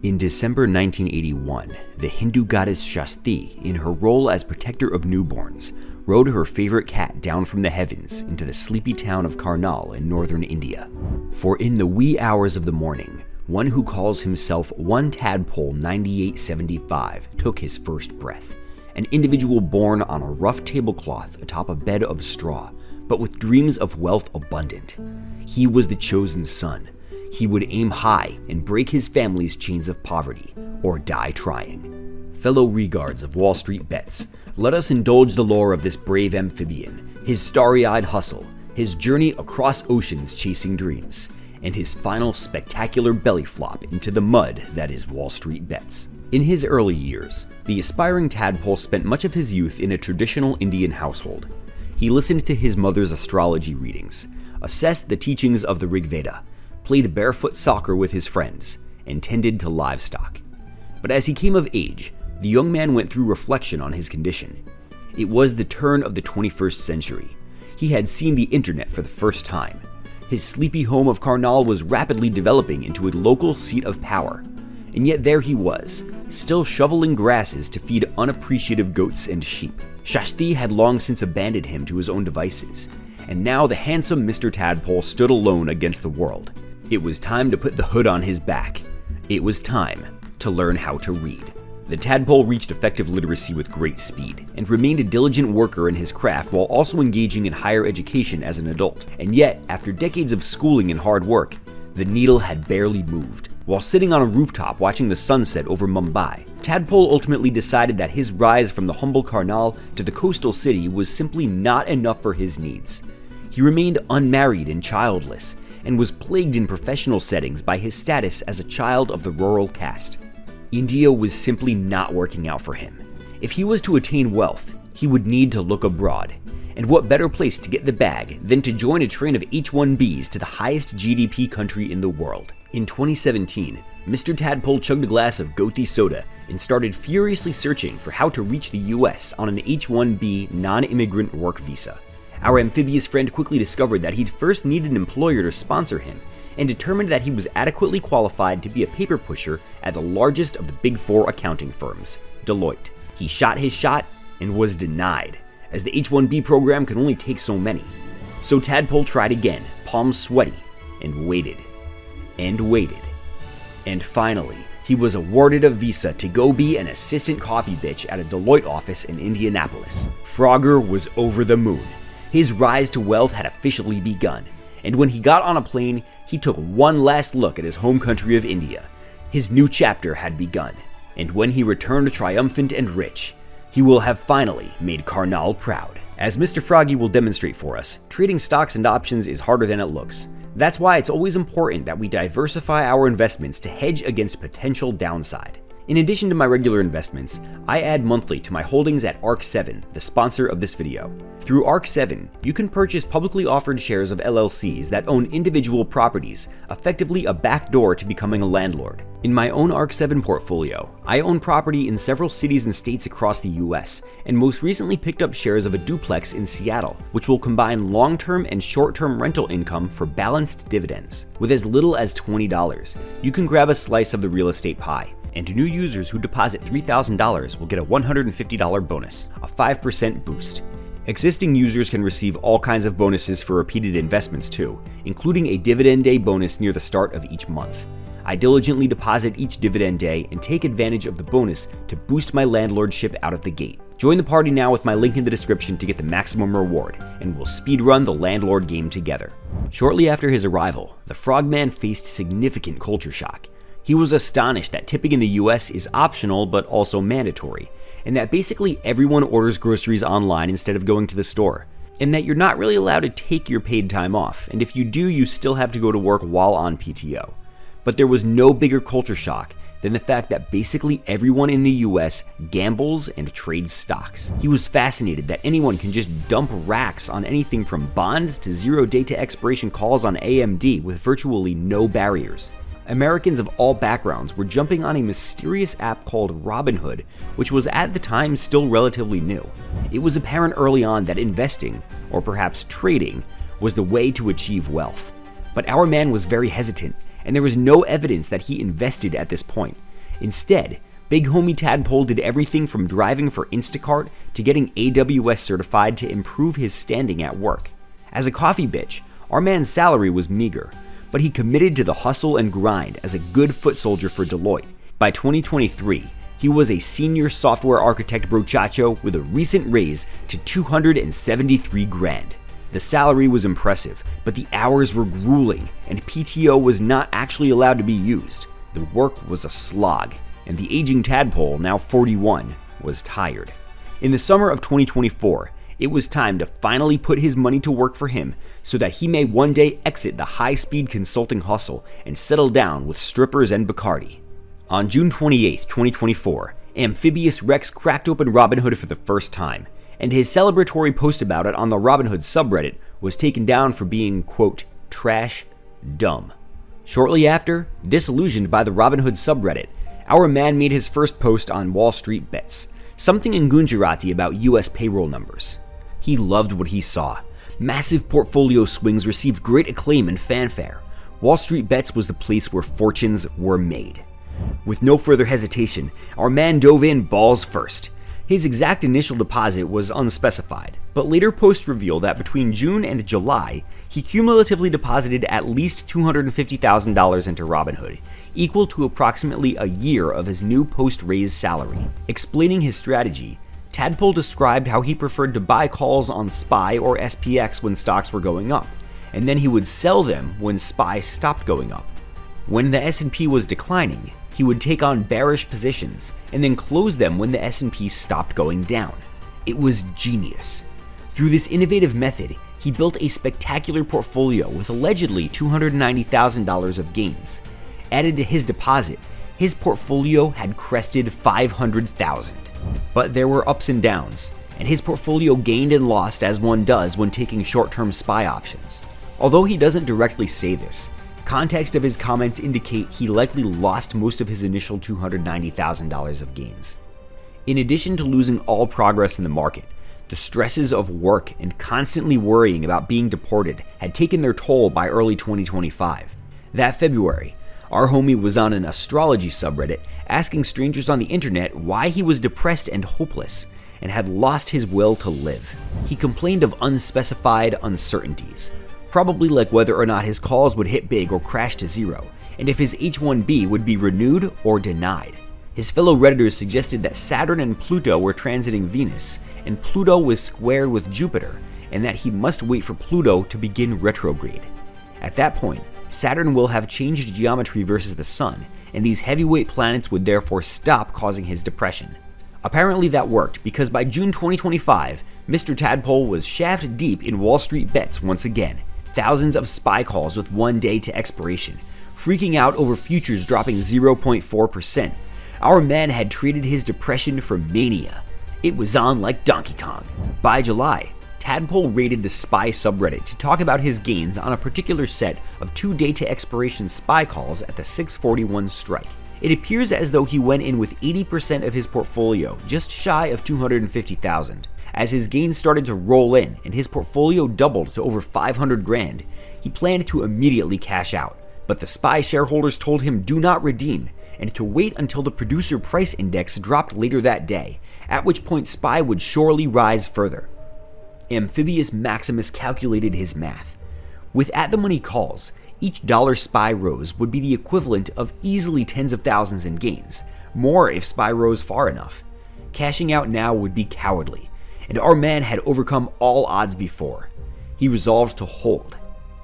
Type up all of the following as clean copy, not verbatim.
In December 1981, the Hindu goddess Shakti, in her role as protector of newborns, rode her favorite cat down from the heavens into the sleepy town of Karnal in northern India. For in the wee hours of the morning, one who calls himself one Tadpole 9875 took his first breath, an individual born on a rough tablecloth atop a bed of straw, but with dreams of wealth abundant. He was the chosen son. He would aim high and break his family's chains of poverty, or die trying. Fellow regards of WallStreetBets, let us indulge the lore of this brave amphibian, his starry-eyed hustle, his journey across oceans chasing dreams, and his final spectacular belly flop into the mud that is WallStreetBets. In his early years, the aspiring Tadpole spent much of his youth in a traditional Indian household. He listened to his mother's astrology readings, assessed the teachings of the Rig Veda, played barefoot soccer with his friends, and tended to livestock. But as he came of age, the young man went through reflection on his condition. It was the turn of the 21st century. He had seen the internet for the first time. His sleepy home of Karnal was rapidly developing into a local seat of power. And yet there he was, still shoveling grasses to feed unappreciative goats and sheep. Shakti had long since abandoned him to his own devices, and now the handsome Mr. Tadpole stood alone against the world. It was time to put the hood on his back. It was time to learn how to read. The Tadpole reached effective literacy with great speed, and remained a diligent worker in his craft while also engaging in higher education as an adult. And yet, after decades of schooling and hard work, the needle had barely moved. While sitting on a rooftop watching the sunset over Mumbai, Tadpole ultimately decided that his rise from the humble Karnal to the coastal city was simply not enough for his needs. He remained unmarried and childless, and was plagued in professional settings by his status as a child of the rural caste. India was simply not working out for him. If he was to attain wealth, he would need to look abroad. And what better place to get the bag than to join a train of H-1Bs to the highest GDP country in the world? In 2017, Mr. Tadpole chugged a glass of Gothi soda and started furiously searching for how to reach the US on an H-1B non-immigrant work visa. Our amphibious friend quickly discovered that he'd first needed an employer to sponsor him, and determined that he was adequately qualified to be a paper pusher at the largest of the Big Four accounting firms, Deloitte. He shot his shot and was denied, as the H-1B program could only take so many. So Tadpole tried again, palms sweaty, and waited. And waited. And finally, he was awarded a visa to go be an assistant coffee bitch at a Deloitte office in Indianapolis. Frogger was over the moon. His rise to wealth had officially begun, and when he got on a plane, he took one last look at his home country of India. His new chapter had begun, and when he returned triumphant and rich, he will have finally made Karnal proud. As Mr. Froggy will demonstrate for us, trading stocks and options is harder than it looks. That's why it's always important that we diversify our investments to hedge against potential downside. In addition to my regular investments, I add monthly to my holdings at ARC7, the sponsor of this video. Through ARC7, you can purchase publicly offered shares of LLCs that own individual properties, effectively a backdoor to becoming a landlord. In my own ARC7 portfolio, I own property in several cities and states across the US, and most recently picked up shares of a duplex in Seattle, which will combine long-term and short-term rental income for balanced dividends. With as little as $20, you can grab a slice of the real estate pie. And new users who deposit $3,000 will get a $150 bonus, a 5% boost. Existing users can receive all kinds of bonuses for repeated investments too, including a dividend day bonus near the start of each month. I diligently deposit each dividend day and take advantage of the bonus to boost my landlordship out of the gate. Join the party now with my link in the description to get the maximum reward, and we'll speedrun the landlord game together. Shortly after his arrival, the Frogman faced significant culture shock. He was astonished that tipping in the US is optional but also mandatory, and that basically everyone orders groceries online instead of going to the store, and that you're not really allowed to take your paid time off, and if you do, you still have to go to work while on PTO. But there was no bigger culture shock than the fact that basically everyone in the US gambles and trades stocks. He was fascinated that anyone can just dump racks on anything from bonds to zero data expiration calls on AMD with virtually no barriers. Americans of all backgrounds were jumping on a mysterious app called Robinhood, which was at the time still relatively new. It was apparent early on that investing, or perhaps trading, was the way to achieve wealth. But our man was very hesitant, and there was no evidence that he invested at this point. Instead, big homie Tadpole did everything from driving for Instacart to getting AWS certified to improve his standing at work. As a coffee bitch, our man's salary was meager, but he committed to the hustle and grind as a good foot soldier for Deloitte. By 2023, he was a senior software architect brochacho with a recent raise to $273,000. The salary was impressive, but the hours were grueling, and PTO was not actually allowed to be used. The work was a slog, and the aging Tadpole, now 41, was tired. In the summer of 2024, it was time to finally put his money to work for him so that he may one day exit the high-speed consulting hustle and settle down with strippers and Bacardi. On June 28, 2024, Amphibious Rex cracked open Robinhood for the first time, and his celebratory post about it on the Robinhood subreddit was taken down for being, quote, trash dumb. Shortly after, disillusioned by the Robinhood subreddit, our man made his first post on WallStreetBets, something in Gujarati about US payroll numbers. He loved what he saw. Massive portfolio swings received great acclaim and fanfare. WallStreetBets was the place where fortunes were made. With no further hesitation, our man dove in balls first. His exact initial deposit was unspecified, but later posts reveal that between June and July, he cumulatively deposited at least $250,000 into Robinhood, equal to approximately a year of his new post-raise salary. Explaining his strategy, Tadpole described how he preferred to buy calls on SPY or SPX when stocks were going up, and then he would sell them when SPY stopped going up. When the S&P was declining, he would take on bearish positions and then close them when the S&P stopped going down. It was genius. Through this innovative method, he built a spectacular portfolio with allegedly $290,000 of gains. Added to his deposit, his portfolio had crested $500,000. But there were ups and downs, and his portfolio gained and lost as one does when taking short-term SPY options. Although he doesn't directly say this, context of his comments indicate he likely lost most of his initial $290,000 of gains. In addition to losing all progress in the market, the stresses of work and constantly worrying about being deported had taken their toll by early 2025. That February, our homie was on an astrology subreddit asking strangers on the internet why he was depressed and hopeless and had lost his will to live. He complained of unspecified uncertainties, probably like whether or not his calls would hit big or crash to zero, and if his H-1B would be renewed or denied. His fellow Redditors suggested that Saturn and Pluto were transiting Venus, and Pluto was squared with Jupiter, and that he must wait for Pluto to begin retrograde. At that point, Saturn will have changed geometry versus the Sun, and these heavyweight planets would therefore stop causing his depression. Apparently that worked, because by June 2025, Mr. Tadpole was shaft deep in WallStreetBets once again. Thousands of SPY calls with one day to expiration, freaking out over futures dropping 0.4%. Our man had traded his depression for mania. It was on like Donkey Kong. By July, Tadpole raided the SPY subreddit to talk about his gains on a particular set of 2 day to expiration SPY calls at the 641 strike. It appears as though he went in with 80% of his portfolio, just shy of $250,000. As his gains started to roll in and his portfolio doubled to over $500,000, he planned to immediately cash out. But the SPY shareholders told him do not redeem and to wait until the producer price index dropped later that day, at which point SPY would surely rise further. Amphibious Maximus calculated his math. With at-the-money calls, each dollar SPY rose would be the equivalent of easily tens of thousands in gains, more if SPY rose far enough. Cashing out now would be cowardly, and our man had overcome all odds before. He resolved to hold,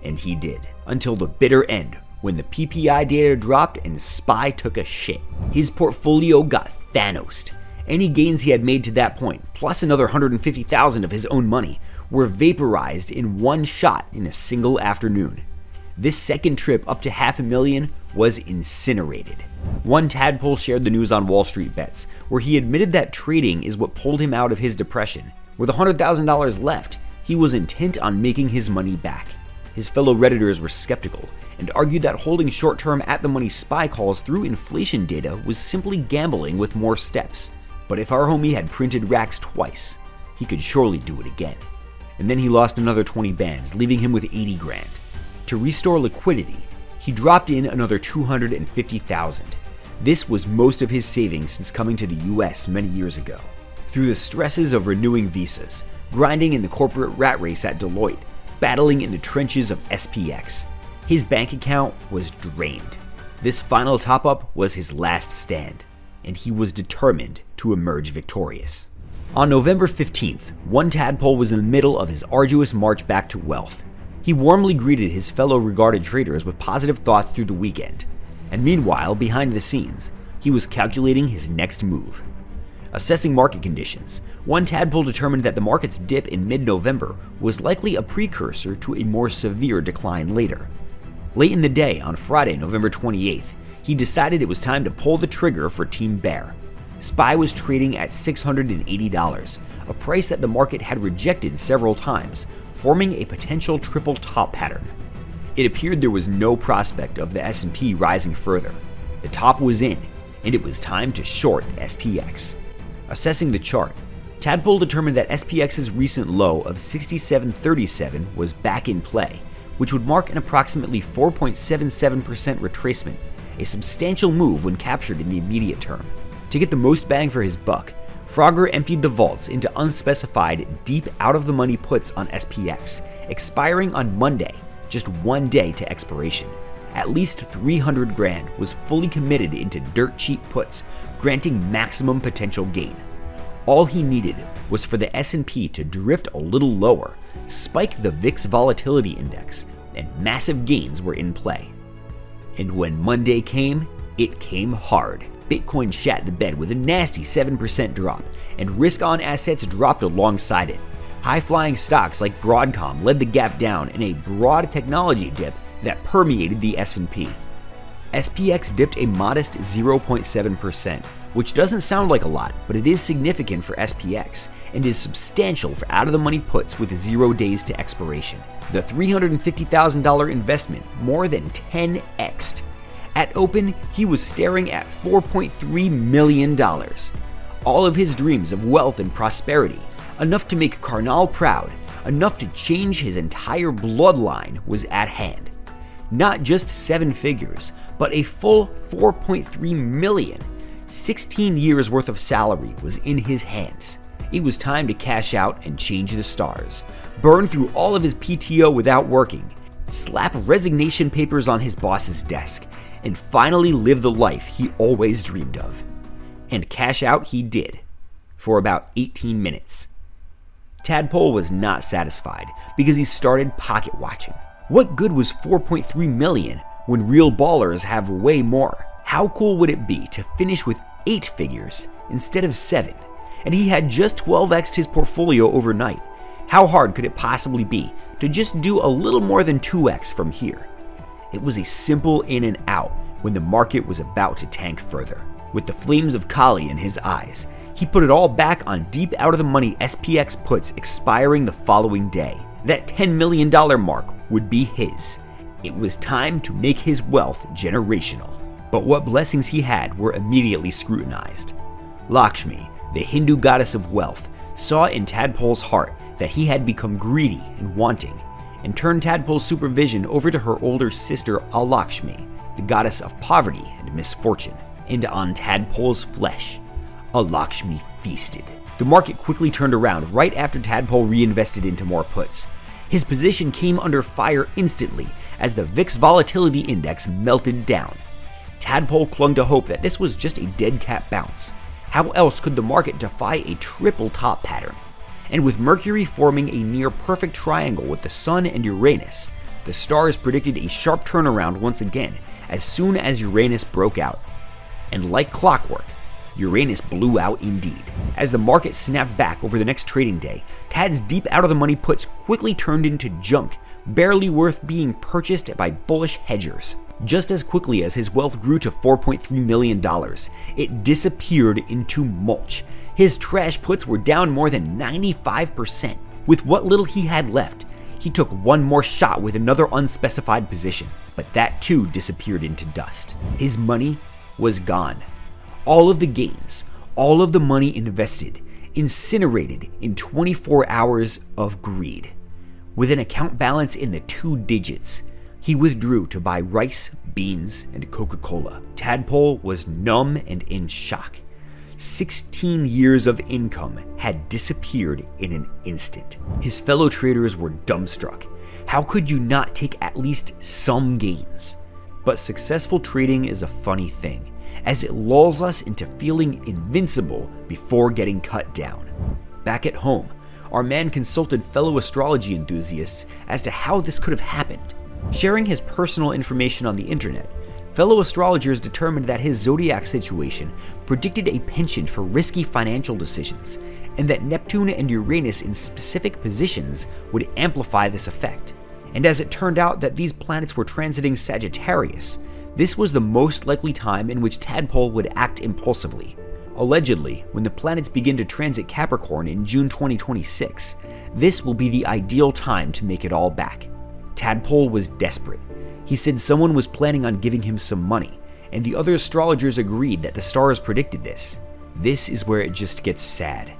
and he did, until the bitter end, when the PPI data dropped and SPY took a shit. His portfolio got Thanos'd. Any gains he had made to that point, plus another $150,000 of his own money, were vaporized in one shot in a single afternoon. This second trip up to $500,000 was incinerated. One Tadpole shared the news on WallStreetBets, where he admitted that trading is what pulled him out of his depression. With $100,000 left, he was intent on making his money back. His fellow Redditors were skeptical and argued that holding short-term at-the-money SPY calls through inflation data was simply gambling with more steps. But if our homie had printed racks twice, he could surely do it again. And then he lost another 20 bands, leaving him with $80,000. To restore liquidity, he dropped in another $250,000. This was most of his savings since coming to the US many years ago. Through the stresses of renewing visas, grinding in the corporate rat race at Deloitte, battling in the trenches of SPX, his bank account was drained. This final top-up was his last stand, and he was determined to emerge victorious. On November 15th, one Tadpole was in the middle of his arduous march back to wealth. He warmly greeted his fellow regarded traders with positive thoughts through the weekend, and meanwhile, behind the scenes, he was calculating his next move. Assessing market conditions, one Tadpole determined that the market's dip in mid-November was likely a precursor to a more severe decline later. Late in the day, on Friday, November 28th, he decided it was time to pull the trigger for Team Bear. SPY was trading at $680, a price that the market had rejected several times, forming a potential triple top pattern. It appeared there was no prospect of the S&P rising further. The top was in, and it was time to short SPX. Assessing the chart, Tadpole determined that SPX's recent low of 67.37 was back in play, which would mark an approximately 4.77% retracement, a substantial move when captured in the immediate term. To get the most bang for his buck, Frogger emptied the vaults into unspecified, deep out-of-the-money puts on SPX, expiring on Monday, just 1 day to expiration. At least 300 grand was fully committed into dirt cheap puts, granting maximum potential gain. All he needed was for the S&P to drift a little lower, spike the VIX volatility index, and massive gains were in play. And when Monday came, it came hard. Bitcoin shat the bed with a nasty 7% drop, and risk-on assets dropped alongside it. High-flying stocks like Broadcom led the gap down in a broad technology dip that permeated the S&P. SPX dipped a modest 0.7%, which doesn't sound like a lot, but it is significant for SPX and is substantial for out-of-the-money puts with 0 days to expiration. The $350,000 investment more than 10x'd. At open, he was staring at $4.3 million. All of his dreams of wealth and prosperity, enough to make Karnal proud, enough to change his entire bloodline, was at hand. Not just 7 figures, but a full 4.3 million. 16 years worth of salary was in his hands. It was time to cash out and change the stars, burn through all of his PTO without working, slap resignation papers on his boss's desk, and finally live the life he always dreamed of. And cash out he did, for about 18 minutes. Tadpole was not satisfied because he started pocket watching. What good was 4.3 million when real ballers have way more? How cool would it be to finish with 8 figures instead of 7? And he had just 12x'd his portfolio overnight. How hard could it possibly be to just do a little more than 2x from here? It was a simple in and out when the market was about to tank further. With the flames of Kali in his eyes, he put it all back on deep out-of-the-money SPX puts expiring the following day. That $10 million mark would be his. It was time to make his wealth generational. But what blessings he had were immediately scrutinized. Lakshmi, the Hindu goddess of wealth, saw in Tadpole's heart that he had become greedy and wanting, and turned Tadpole's supervision over to her older sister Alakshmi, the goddess of poverty and misfortune. And on Tadpole's flesh, Alakshmi feasted. The market quickly turned around right after Tadpole reinvested into more puts. His position came under fire instantly as the VIX volatility index melted down. Tadpole clung to hope that this was just a dead cat bounce. How else could the market defy a triple top pattern? And with Mercury forming a near perfect triangle with the Sun and Uranus, the stars predicted a sharp turnaround once again as soon as Uranus broke out. And like clockwork, Uranus blew out indeed. As the market snapped back over the next trading day, Tad's deep out-of-the-money puts quickly turned into junk, barely worth being purchased by bullish hedgers. Just as quickly as his wealth grew to $4.3 million, it disappeared into mulch. His trash puts were down more than 95%. With what little he had left, he took one more shot with another unspecified position, but that too disappeared into dust. His money was gone. All of the gains, all of the money invested, incinerated in 24 hours of greed. With an account balance in the 2 digits, He withdrew to buy rice, beans, and Coca-Cola. Tadpole was numb and in shock. 16 years of income had disappeared in an instant. His fellow traders were dumbstruck. How could you not take at least some gains? But successful trading is a funny thing, as it lulls us into feeling invincible before getting cut down. Back at home, our man consulted fellow astrology enthusiasts as to how this could have happened. Sharing his personal information on the internet, fellow astrologers determined that his zodiac situation predicted a penchant for risky financial decisions, and that Neptune and Uranus in specific positions would amplify this effect. And as it turned out that these planets were transiting Sagittarius, this was the most likely time in which Tadpole would act impulsively. Allegedly, when the planets begin to transit Capricorn in June 2026, this will be the ideal time to make it all back. Tadpole was desperate. He said someone was planning on giving him some money, and the other astrologers agreed that the stars predicted this. This is where it just gets sad.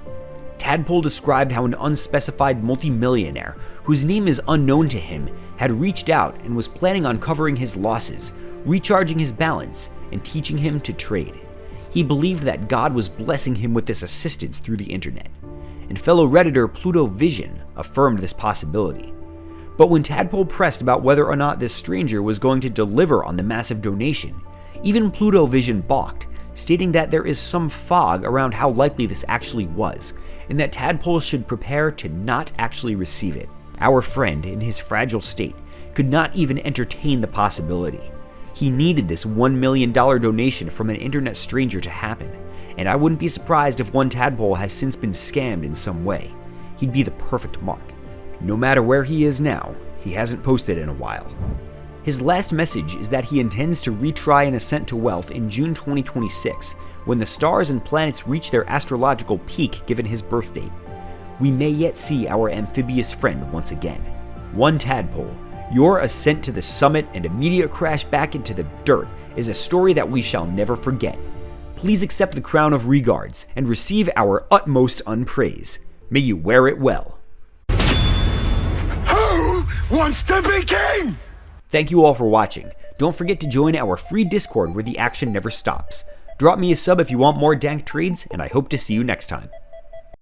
Tadpole described how an unspecified multimillionaire, whose name is unknown to him, had reached out and was planning on covering his losses, recharging his balance, and teaching him to trade. He believed that God was blessing him with this assistance through the internet, and fellow Redditor Pluto Vision affirmed this possibility. But when Tadpole pressed about whether or not this stranger was going to deliver on the massive donation, even Pluto Vision balked, stating that there is some fog around how likely this actually was, and that Tadpole should prepare to not actually receive it. Our friend, in his fragile state, could not even entertain the possibility. He needed this $1 million donation from an internet stranger to happen, and I wouldn't be surprised if one Tadpole has since been scammed in some way. He'd be the perfect mark. No matter where he is now, he hasn't posted in a while. His last message is that he intends to retry an ascent to wealth in June 2026, when the stars and planets reach their astrological peak given his birth date. We may yet see our amphibious friend once again. One Tadpole, your ascent to the summit and immediate crash back into the dirt is a story that we shall never forget. Please accept the crown of regards and receive our utmost unpraise. May you wear it well. Who wants to be king? Thank you all for watching. Don't forget to join our free Discord where the action never stops. Drop me a sub if you want more dank trades, and I hope to see you next time.